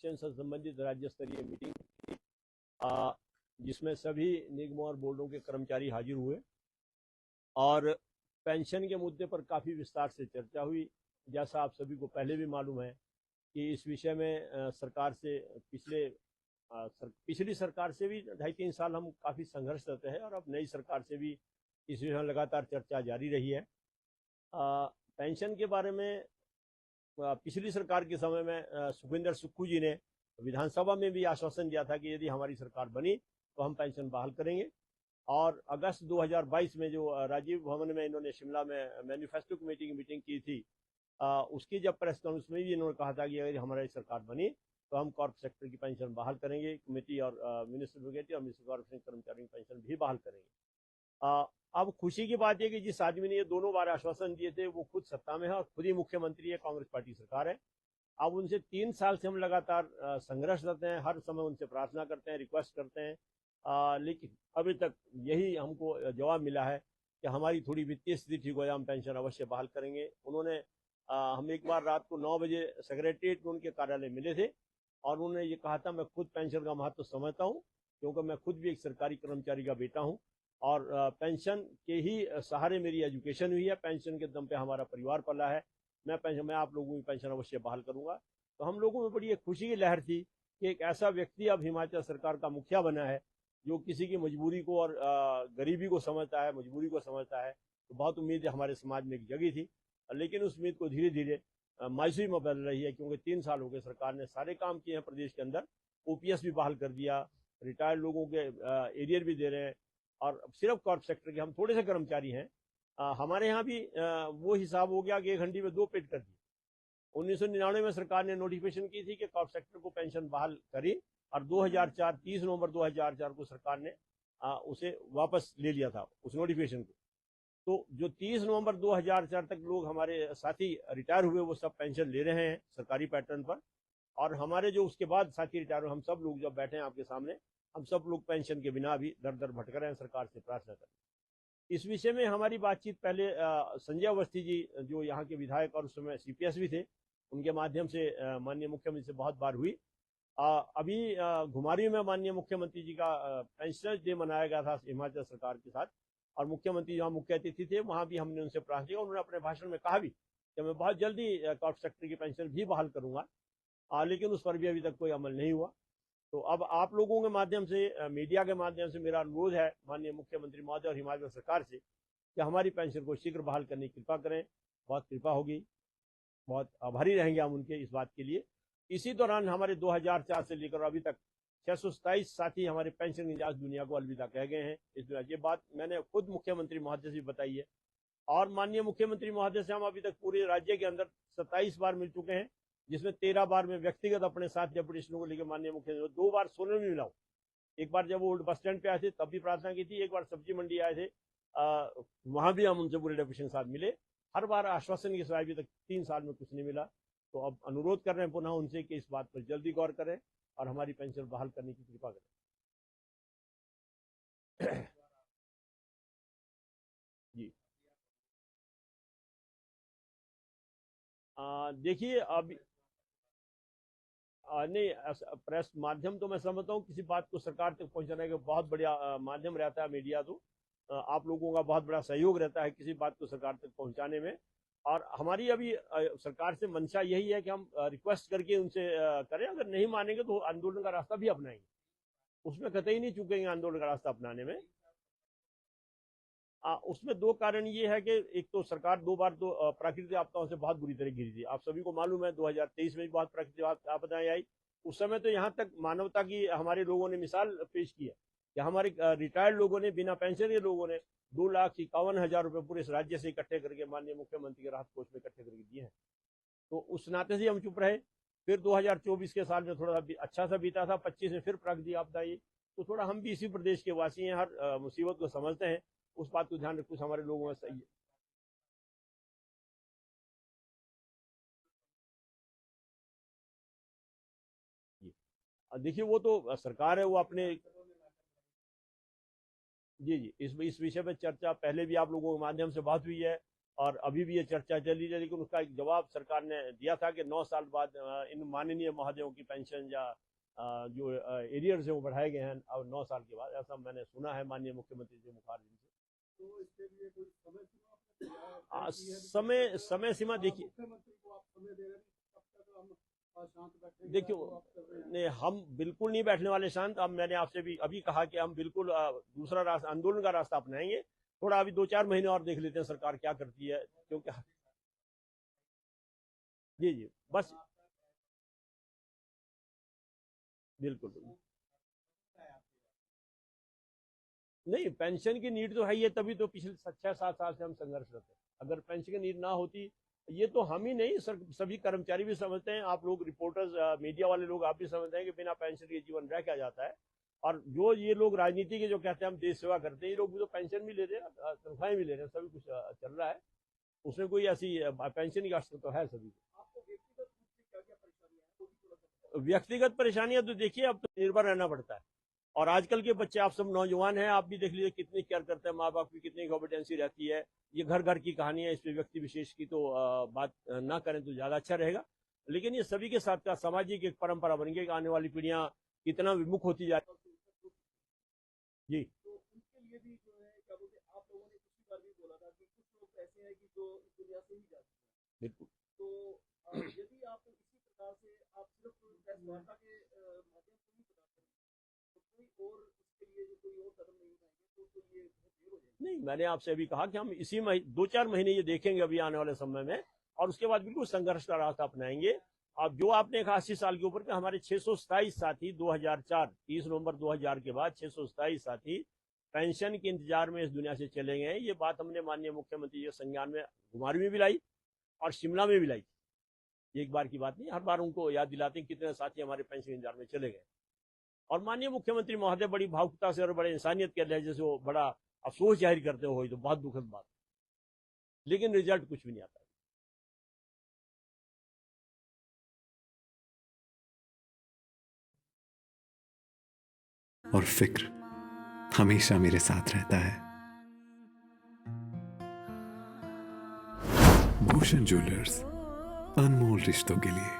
Pension से संबंधित राज्य स्तरीय मीटिंग थी, जिसमें सभी निगमों और बोर्डों के कर्मचारी हाजिर हुए और पेंशन के मुद्दे पर काफ़ी विस्तार से चर्चा हुई। जैसा आप सभी को पहले भी मालूम है कि इस विषय में सरकार से पिछली सरकार से भी 2.5-3 साल हम काफ़ी संघर्ष करते हैं और अब नई सरकार से भी इस विषय में लगातार चर्चा जारी रही है। पेंशन के बारे में पिछली सरकार के समय में सुखविंदर सुक्खू जी ने विधानसभा में भी आश्वासन दिया था कि यदि हमारी सरकार बनी तो हम पेंशन बहाल करेंगे। और अगस्त 2022 में जो राजीव भवन में इन्होंने शिमला में मैनिफेस्टो कमेटी की मीटिंग की थी, उसकी जब प्रेस कॉन्फ्रेंस में भी इन्होंने कहा था कि अगर हमारी सरकार बनी तो हम कॉर्पोरेट सेक्टर की पेंशन बहाल करेंगे, कमेटी और म्यूनिसिपल और म्यूनिसिपल कॉर्पोरेशन कर्मचारियों की पेंशन भी बहाल करेंगे। अब खुशी की बात यह कि जिस आदमी ने ये दोनों बार आश्वासन दिए थे वो खुद सत्ता में है और खुद ही मुख्यमंत्री है, कांग्रेस पार्टी सरकार है। अब उनसे 3 साल से हम लगातार संघर्ष करते हैं, हर समय उनसे प्रार्थना करते हैं, रिक्वेस्ट करते हैं, लेकिन अभी तक यही हमको जवाब मिला है कि हमारी थोड़ी वित्तीय स्थिति ठीक हो जाए, हम पेंशन अवश्य बहाल करेंगे। उन्होंने हम एक बार रात को 9 बजे सेक्रेटरीट में उनके कार्यालय मिले थे और उन्होंने ये कहा था, मैं खुद पेंशन का महत्व समझता हूँ क्योंकि मैं खुद भी एक सरकारी कर्मचारी का बेटा हूँ और पेंशन के ही सहारे मेरी एजुकेशन हुई है, पेंशन के दम पे हमारा परिवार पला है, मैं आप लोगों की पेंशन अवश्य बहाल करूंगा। तो हम लोगों में बड़ी एक खुशी की लहर थी कि एक ऐसा व्यक्ति अब हिमाचल सरकार का मुखिया बना है जो किसी की मजबूरी को और गरीबी को समझता है, मजबूरी को समझता है। तो बहुत उम्मीद हमारे समाज में एक जगी थी, लेकिन उस उम्मीद को धीरे धीरे मायूसी में बदल रही है क्योंकि 3 साल हो गए सरकार ने सारे काम किए हैं प्रदेश के अंदर, ओपीएस भी बहाल कर दिया, रिटायर्ड लोगों के एरियर भी दे रहे हैं और सिर्फ कॉर्पोरेट सेक्टर के हम थोड़े से कर्मचारी हैं। हमारे यहाँ भी वो हिसाब हो गया कि 1 घंटे में 2 पेड कर दिए। 1999 में सरकार ने नोटिफिकेशन की थी कि कॉर्पोरेट सेक्टर को पेंशन बहाल करी और 30 नवंबर 2004 को सरकार ने उसे वापस ले लिया था उस नोटिफिकेशन को। तो जो 30 नवंबर 2004 तक लोग हमारे साथी रिटायर हुए वो सब पेंशन ले रहे हैं सरकारी पैटर्न पर, और हमारे जो उसके बाद साथी रिटायर हुए हम सब लोग जब बैठे हैं आपके सामने, हम सब लोग पेंशन के बिना भी दर दर भटक रहे हैं, सरकार से प्रार्थना करें। इस विषय में हमारी बातचीत पहले संजय अवस्थी जी जो यहाँ के विधायक और उस समय सीपीएस भी थे, उनके माध्यम से माननीय मुख्यमंत्री से बहुत बार हुई। अभी घुमारी में माननीय मुख्यमंत्री जी का पेंशनर्स डे मनाया गया था हिमाचल सरकार के साथ और मुख्यमंत्री जहाँ मुख्य अतिथि थे वहाँ भी हमने उनसे प्रार्थना की। उन्होंने अपने भाषण में कहा भी कि मैं बहुत जल्दी कॉर्पोरेट सेक्टर की पेंशन भी बहाल करूंगा, लेकिन उस पर भी अभी तक कोई अमल नहीं हुआ। तो अब आप लोगों के माध्यम से, मीडिया के माध्यम से मेरा अनुरोध है माननीय मुख्यमंत्री महोदय और हिमाचल सरकार से कि हमारी पेंशन को शीघ्र बहाल करने की कृपा करें। बहुत कृपा होगी, बहुत आभारी रहेंगे हम उनके इस बात के लिए। इसी दौरान हमारे 2004 से लेकर अभी तक 627 साथी हमारे पेंशन की आज दुनिया को अलविदा कह गए हैं। इस ये बात मैंने खुद मुख्यमंत्री महोदय से बताई है और माननीय मुख्यमंत्री महोदय से हम अभी तक पूरे राज्य के अंदर 27 बार मिल चुके हैं, जिसमें 13 बार में व्यक्तिगत अपने साथ डेपुटेशनों को लेकर माननीय मुख्यमंत्री 2 बार सोलन में मिला हूँ। एक बार जब वो ओल्ड बस स्टैंड पे आए थे तब भी प्रार्थना की थी, एक बार सब्जी मंडी आए थे वहां भी हम उनसे पूरे डेपुटेशन के साथ मिले। हर बार आश्वासन के सिवाय अभी तक 3 साल में कुछ नहीं मिला। तो अब अनुरोध कर रहे हैं पुनः उनसे कि इस बात पर जल्दी गौर करें और हमारी पेंशन बहाल करने की कृपा करें। जी देखिए अभी नहीं, प्रेस माध्यम तो मैं समझता हूँ किसी बात को सरकार तक पहुंचाने का बहुत बढ़िया माध्यम रहता है मीडिया। तो आप लोगों का बहुत बड़ा सहयोग रहता है किसी बात को सरकार तक पहुंचाने में, और हमारी अभी सरकार से मंशा यही है कि हम रिक्वेस्ट करके उनसे करें। अगर नहीं मानेंगे तो आंदोलन का रास्ता भी अपनाएंगे, उसमें कतई नहीं चूकेंगे आंदोलन का रास्ता अपनाने में। उसमें 2 कारण ये है कि एक तो सरकार 2 बार तो प्राकृतिक आपदाओं से बहुत बुरी तरह घिरी थी। आप सभी को मालूम है 2023 में भी बहुत प्राकृतिक आपदाएं आई। उस समय तो यहाँ तक मानवता की हमारे लोगों ने मिसाल पेश की है कि हमारे रिटायर्ड लोगों ने, बिना पेंशन के लोगों ने 2,51,000 रुपए पूरे इस राज्य से इकट्ठे करके माननीय मुख्यमंत्री के राहत कोष में इकट्ठे करके दिए हैं। तो उस नाते से हम चुप रहे। फिर 2024 के साल में थोड़ा अच्छा सा बीता था, 25 में फिर प्राकृतिक आपदा आई। तो थोड़ा हम भी इसी प्रदेश के वासी हैं, हर मुसीबत को समझते हैं, उस बात को ध्यान रखते हमारे लोगों में सही है। देखिए वो तो सरकार है, वो अपने जी इस विषय पर चर्चा पहले भी आप लोगों के माध्यम से बात हुई है और अभी भी ये चर्चा चली है, लेकिन उसका एक जवाब सरकार ने दिया था कि 9 साल बाद इन माननीय महोदयों की पेंशन या जो एरियर्स है वो बढ़ाए गए हैं और 9 साल के बाद, ऐसा मैंने सुना है माननीय मुख्यमंत्री जी मुखर्जी से। तो इसके लिए कोई समय सीमा समय सीमा देखिए, मुख्यमंत्री को आप समय दे रहे हैं, कब तक हम शांत बैठेंगे? देखिए नहीं, हम बिल्कुल नहीं बैठने वाले शांत। अब मैंने आपसे भी अभी कहा कि हम बिल्कुल दूसरा रास्ता, आंदोलन का रास्ता अपनाएंगे। थोड़ा अभी 2-4 महीने और देख लेते हैं सरकार क्या करती है, क्योंकि जी बस बिल्कुल नहीं, पेंशन की नीड तो है ही है, तभी तो पिछले 6-7 साल से हम संघर्षरत हैं। अगर पेंशन की नीड ना होती, ये तो हम ही नहीं सभी कर्मचारी भी समझते हैं, आप लोग रिपोर्टर्स, मीडिया वाले लोग आप भी समझते हैं कि बिना पेंशन के जीवन रह क्या जाता है। और जो ये लोग राजनीति के जो कहते हैं हम देश सेवा करते हैं, ये लोग भी तो पेंशन भी ले रहे हैं, तनख्वाहें भी ले रहे हैं, सभी कुछ चल रहा है, उसमें कोई ऐसी पेंशन की आवश्यकता तो है सभी को। व्यक्तिगत परेशानियां तो देखिए, अब तो निर्भर रहना पड़ता है। और आजकल के बच्चे, आप सब नौजवान हैं, आप भी देख लीजिए कितनी केयर करते हैं, माँ बाप की कितनी कॉम्पिटेंसी रहती है। ये घर घर की कहानी है, इस पे व्यक्ति विशेष की तो बात ना करें तो ज्यादा अच्छा रहेगा। लेकिन ये सभी के साथ का सामाजिक एक परंपरा बन गई कि आने वाली पीढ़ियां कितना विमुख होती जा रही जी। तो उनके लिए भी जो है क्या बोलते हैं, आप लोगों ने पिछली बार भी बोला था कि कुछ लोग ऐसे हैं कि जो इस दुनिया से ही जाते हैं। बिल्कुल। तो यदि आप इसी प्रकार से आप सिर्फ प्रेस वार्ता के माध्यम से नहीं बताते हैं, तो कोई और इसके लिए जो कोई और कदम नहीं उठाएंगे तो ये बहुत देर हो जाएगी। नहीं, मैंने आपसे अभी कहा कि हम इसी 2-4 महीने ये देखेंगे अभी आने वाले समय में, और उसके बाद बिल्कुल संघर्ष का रास्ता अपनाएंगे। अब जो आपने कहा 80 साल के ऊपर के, हमारे 627 साथी 2004 30 नवंबर 2000 के बाद 627 साथी पेंशन के इंतजार में इस दुनिया से चले गए। ये बात हमने माननीय मुख्यमंत्री जी संज्ञान में घुमारवी में भी लाई और शिमला में भी लाई। एक बार की बात नहीं, हर बार उनको याद दिलाते हैं कितने साथी हमारे पेंशन के इंतजार में चले गए। और माननीय मुख्यमंत्री महोदय बड़ी भावुकता से और बड़े इंसानियत के लहजे से वो बड़ा अफसोस जाहिर करते हो, तो बहुत दुखद बात, लेकिन रिजल्ट कुछ भी नहीं आता। और फिक्र हमेशा मेरे साथ रहता है। भूषण ज्वेलर्स, अनमोल रिश्तों के लिए।